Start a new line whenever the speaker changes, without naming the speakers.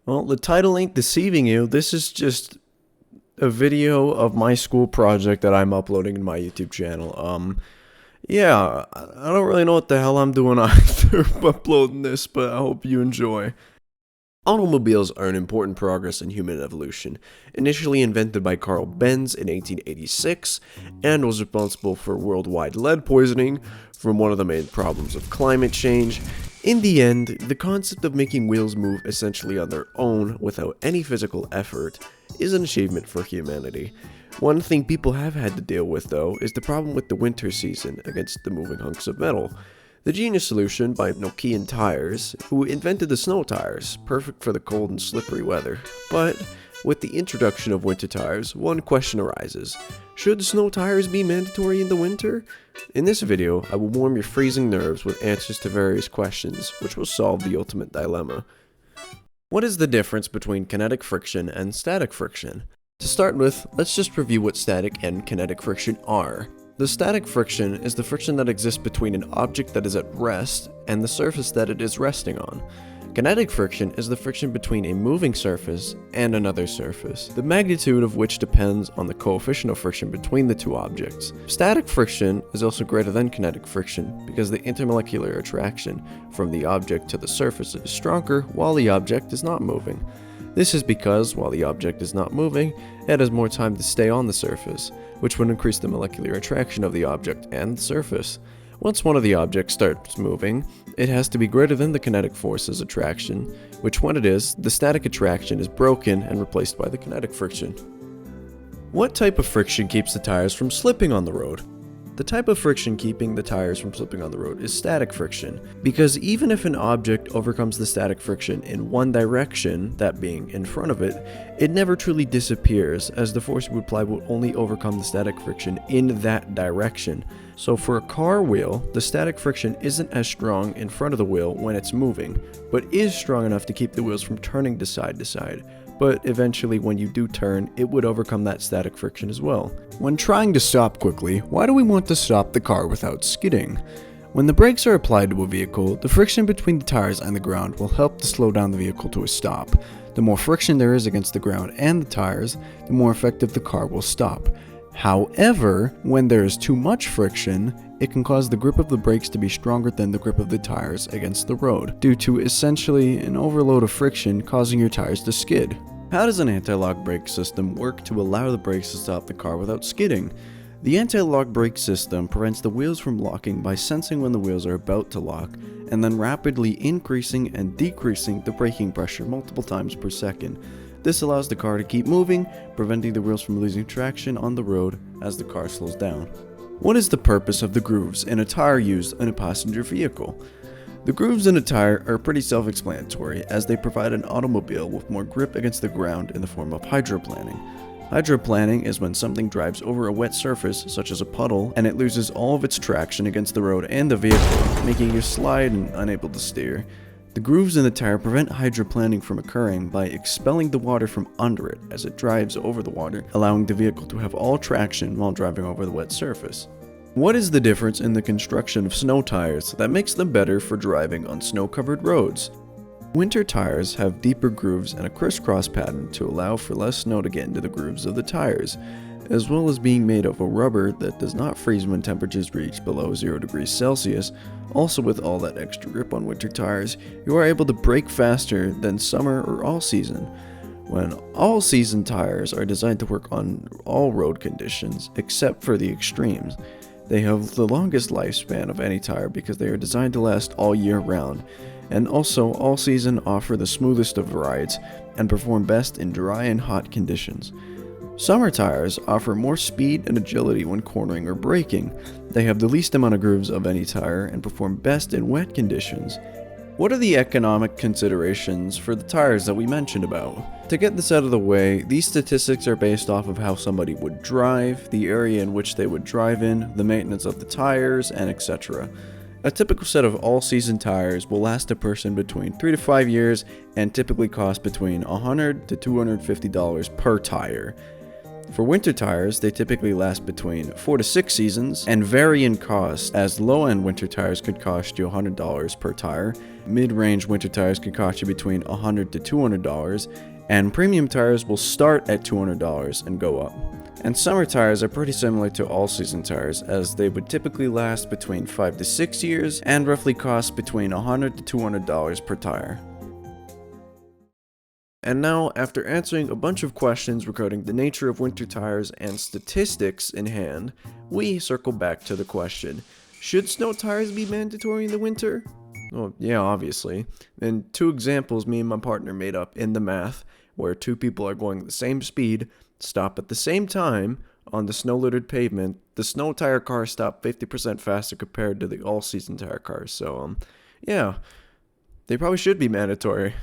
Well, the title ain't deceiving you. This is just a video of my school project that I'm uploading in my YouTube channel. Yeah, I don't really know what the hell I'm doing either uploading this, but I hope you enjoy. Automobiles are an important progress in human evolution, initially invented by Carl Benz in 1886, and was responsible for worldwide lead poisoning from one of the main problems of climate change. In the end, the concept of making wheels move essentially on their own without any physical effort is an achievement for humanity. One thing people have had to deal with, though, is the problem with the winter season against the moving hunks of metal. The genius solution by Nokian Tires, who invented the snow tires, perfect for the cold and slippery weather. But with the introduction of winter tires, one question arises. Should snow tires be mandatory in the winter? In this video, I will warm your freezing nerves with answers to various questions, which will solve the ultimate dilemma. What is the difference between kinetic friction and static friction? To start with, let's just review what static and kinetic friction are. The static friction is the friction that exists between an object that is at rest and the surface that it is resting on. Kinetic friction is the friction between a moving surface and another surface, the magnitude of which depends on the coefficient of friction between the two objects. Static friction is also greater than kinetic friction because the intermolecular attraction from the object to the surface is stronger while the object is not moving. This is because, while the object is not moving, it has more time to stay on the surface, which would increase the molecular attraction of the object and the surface. Once one of the objects starts moving, it has to be greater than the kinetic force's attraction, which when it is, the static attraction is broken and replaced by the kinetic friction. What type of friction keeps the tires from slipping on the road? The type of friction keeping the tires from slipping on the road is static friction, because even if an object overcomes the static friction in one direction, that being in front of it, it never truly disappears, as the force you apply will only overcome the static friction in that direction. So for a car wheel, the static friction isn't as strong in front of the wheel when it's moving, but is strong enough to keep the wheels from turning to side. But eventually when you do turn, it would overcome that static friction as well. When trying to stop quickly, why do we want to stop the car without skidding? When the brakes are applied to a vehicle, the friction between the tires and the ground will help to slow down the vehicle to a stop. The more friction there is against the ground and the tires, the more effective the car will stop. However, when there is too much friction, it can cause the grip of the brakes to be stronger than the grip of the tires against the road, due to essentially an overload of friction causing your tires to skid. How does an anti-lock brake system work to allow the brakes to stop the car without skidding? The anti-lock brake system prevents the wheels from locking by sensing when the wheels are about to lock, and then rapidly increasing and decreasing the braking pressure multiple times per second. This allows the car to keep moving, preventing the wheels from losing traction on the road as the car slows down. What is the purpose of the grooves in a tire used in a passenger vehicle? The grooves in a tire are pretty self-explanatory, as they provide an automobile with more grip against the ground in the form of hydroplaning. Hydroplaning is when something drives over a wet surface, such as a puddle, and it loses all of its traction against the road and the vehicle, making you slide and unable to steer. The grooves in the tire prevent hydroplaning from occurring by expelling the water from under it as it drives over the water, allowing the vehicle to have all traction while driving over the wet surface. What is the difference in the construction of snow tires that makes them better for driving on snow-covered roads? Winter tires have deeper grooves and a crisscross pattern to allow for less snow to get into the grooves of the tires, as well as being made of a rubber that does not freeze when temperatures reach below 0 degrees Celsius. Also, with all that extra grip on winter tires, you are able to brake faster than summer or all-season. When all-season tires are designed to work on all road conditions, except for the extremes. They have the longest lifespan of any tire because they are designed to last all year round, and also all season offer the smoothest of rides and perform best in dry and hot conditions. Summer tires offer more speed and agility when cornering or braking. They have the least amount of grooves of any tire and perform best in wet conditions. What are the economic considerations for the tires that we mentioned about? To get this out of the way, these statistics are based off of how somebody would drive, the area in which they would drive in, the maintenance of the tires, and etc. A typical set of all-season tires will last a person between 3 to 5 years and typically cost between $100 to $250 per tire. For winter tires, they typically last between 4 to 6 seasons and vary in cost, as low-end winter tires could cost you $100 per tire, Mid-range winter tires can cost you between $100 to $200, and premium tires will start at $200 and go up. And summer tires are pretty similar to all-season tires, as they would typically last between 5 to 6 years and roughly cost between $100 to $200 per tire. And now, after answering a bunch of questions regarding the nature of winter tires and statistics in hand, we circle back to the question, should snow tires be mandatory in the winter? Well, yeah, obviously. And 2 examples me and my partner made up in the math, where 2 people are going the same speed, stop at the same time on the snow-littered pavement. The snow tire cars stop 50% faster compared to the all-season tire cars. So, yeah, they probably should be mandatory.